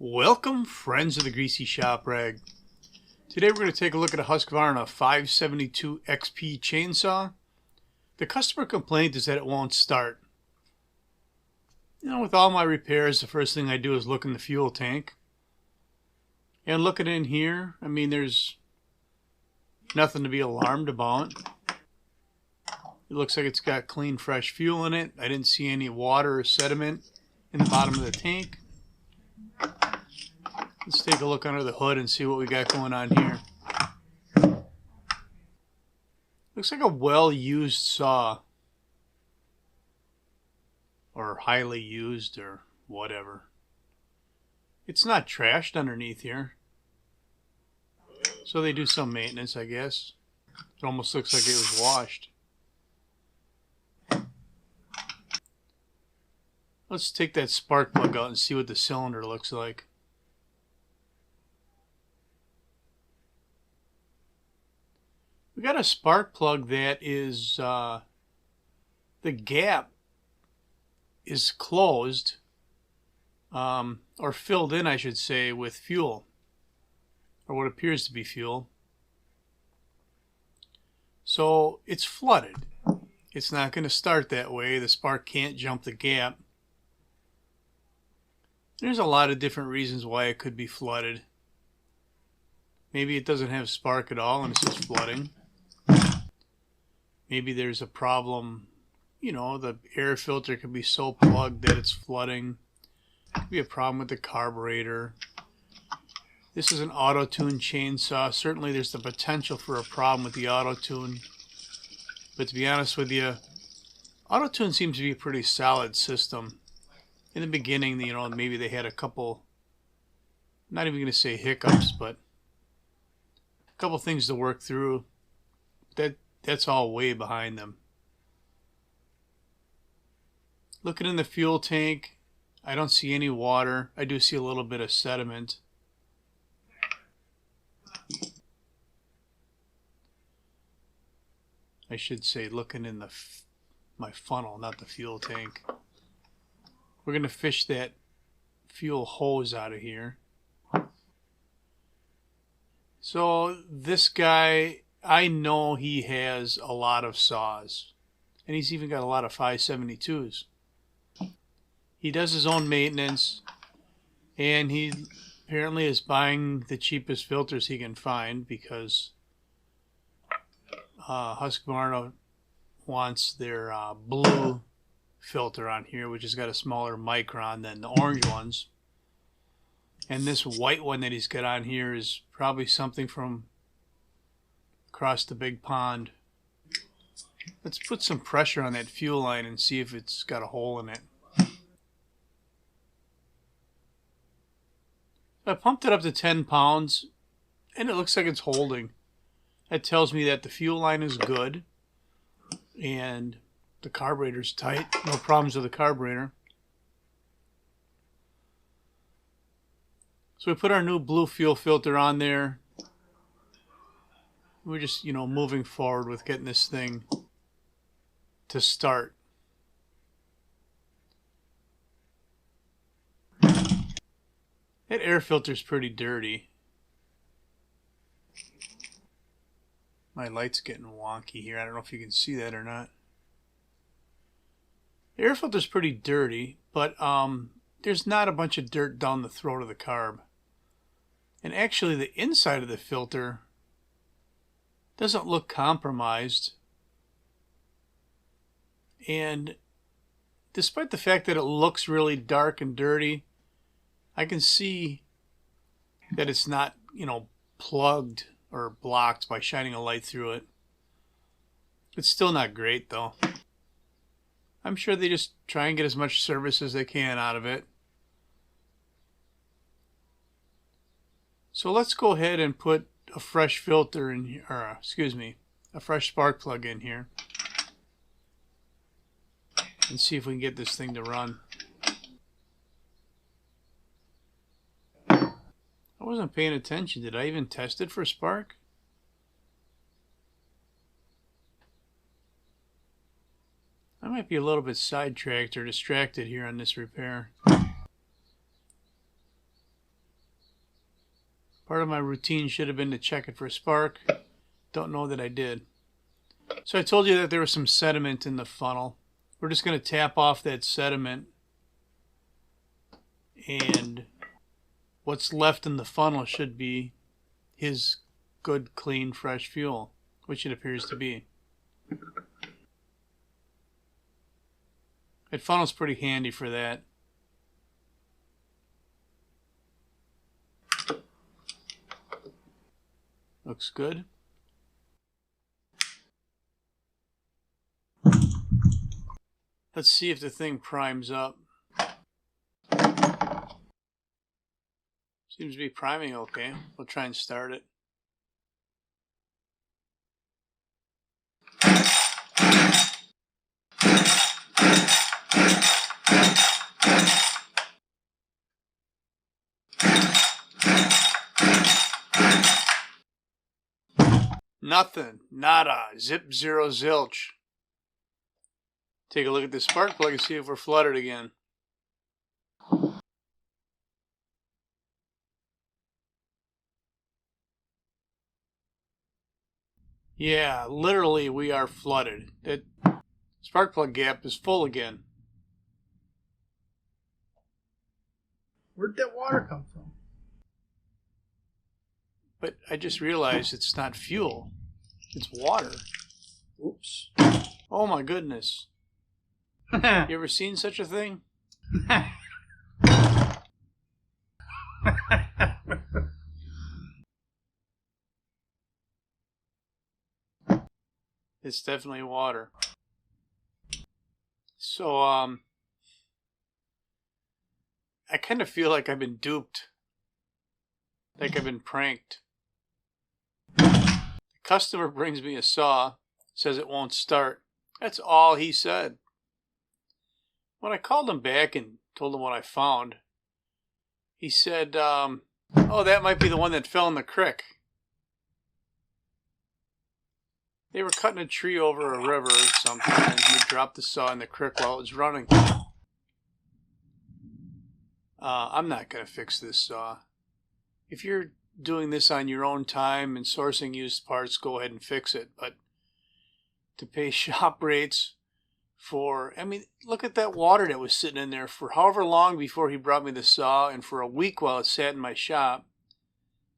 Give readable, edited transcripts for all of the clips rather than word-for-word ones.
Welcome, friends of the Greasy Shop Rag. Today we're going to take a look at a Husqvarna 572XP chainsaw. The customer complaint is that it won't start. With all my repairs, the first thing I do is look in the fuel tank. And looking in here, there's nothing to be alarmed about. It looks like it's got clean, fresh fuel in it. I didn't see any water or sediment in the bottom of the tank. Let's take a look under the hood and see what we got going on here. Looks like a well-used saw. Or highly used or whatever. It's not trashed underneath here. So they do some maintenance, I guess. It almost looks like it was washed. Let's take that spark plug out and see what the cylinder looks like. We got a spark plug that is, the gap is closed, or filled in, I should say, with fuel, or what appears to be fuel. So it's flooded. It's not going to start that way. The spark can't jump the gap. There's a lot of different reasons why it could be flooded. Maybe it doesn't have spark at all and it's just flooding. Maybe there's a problem, the air filter could be so plugged that it's flooding. It could be a problem with the carburetor. This is an auto-tune chainsaw. Certainly there's the potential for a problem with the auto-tune. But to be honest with you, auto-tune seems to be a pretty solid system. In the beginning, maybe they had a couple, not even going to say hiccups, but a couple things to work through. That's all way behind them. Looking in the fuel tank, I don't see any water. I do see a little bit of sediment. I should say looking in my funnel, not the fuel tank. We're going to fish that fuel hose out of here. So this guy, I know he has a lot of saws. And he's even got a lot of 572s. He does his own maintenance. And he apparently is buying the cheapest filters he can find because Husqvarna wants their blue filter on here, which has got a smaller micron than the orange ones. And this white one that he's got on here is probably something from across the big pond. Let's put some pressure on that fuel line and see if it's got a hole in it. I pumped it up to 10 pounds and it looks like it's holding. That tells me that the fuel line is good and the carburetor's tight. No problems with the carburetor. So we put our new blue fuel filter on there. We're just, moving forward with getting this thing to start. That air filter's pretty dirty. My light's getting wonky here. I don't know if you can see that or not. The air filter's pretty dirty, but there's not a bunch of dirt down the throat of the carb. And actually the inside of the filter doesn't look compromised. And despite the fact that it looks really dark and dirty, I can see that it's not, plugged or blocked by shining a light through it. It's still not great though. I'm sure they just try and get as much service as they can out of it. So let's go ahead and put a fresh filter in here, or a fresh spark plug in here. And see if we can get this thing to run. I wasn't paying attention. Did I even test it for spark? I might be a little bit sidetracked or distracted here on this repair. Part of my routine should have been to check it for a spark. Don't know that I did. So I told you that there was some sediment in the funnel. We're just going to tap off that sediment, and what's left in the funnel should be his good, clean, fresh fuel, which it appears to be. That funnel's pretty handy for that. Looks good. Let's see if the thing primes up. Seems to be priming okay. We'll try and start it. Nothing. Nada. Zip, zero, zilch. Take a look at this spark plug and see if we're flooded again. Yeah, literally we are flooded. That spark plug gap is full again. Where'd that water come from? But I just realized it's not fuel. It's water. Oops. Oh my goodness. You ever seen such a thing? It's definitely water. So, I kind of feel like I've been duped. Like I've been pranked. The customer brings me a saw, says it won't start. That's all he said. When I called him back and told him what I found, he said, oh, that might be the one that fell in the creek. They were cutting a tree over a river or something, and they dropped the saw in the creek while it was running. I'm not going to fix this saw. If you're doing this on your own time and sourcing used parts, go ahead and fix it. But to pay shop rates for, I mean, look at that water that was sitting in there for however long before he brought me the saw, and for a week while it sat in my shop.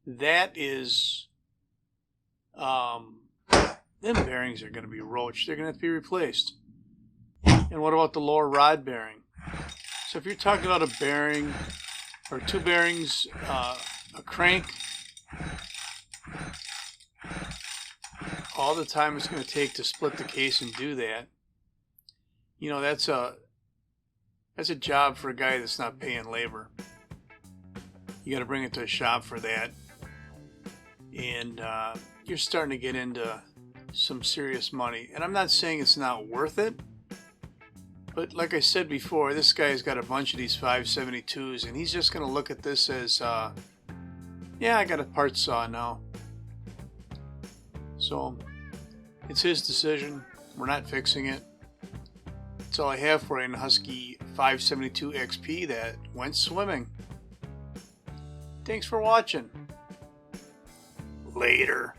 That is, them bearings are going to be roached. They're going to have to be replaced. And what about the lower rod bearing? So if you're talking about a bearing or two bearings, a crank, all the time it's going to take to split the case and do that, you know, that's a job for a guy that's not paying labor. You got to bring it to a shop for that, and you're starting to get into some serious money. And I'm not saying it's not worth it, but like I said before, this guy's got a bunch of these 572s, and he's just going to look at this as, yeah, I got a part saw now. So it's his decision. We're not fixing it. That's all I have for you in Husky 572XP that went swimming. Thanks for watching. Later.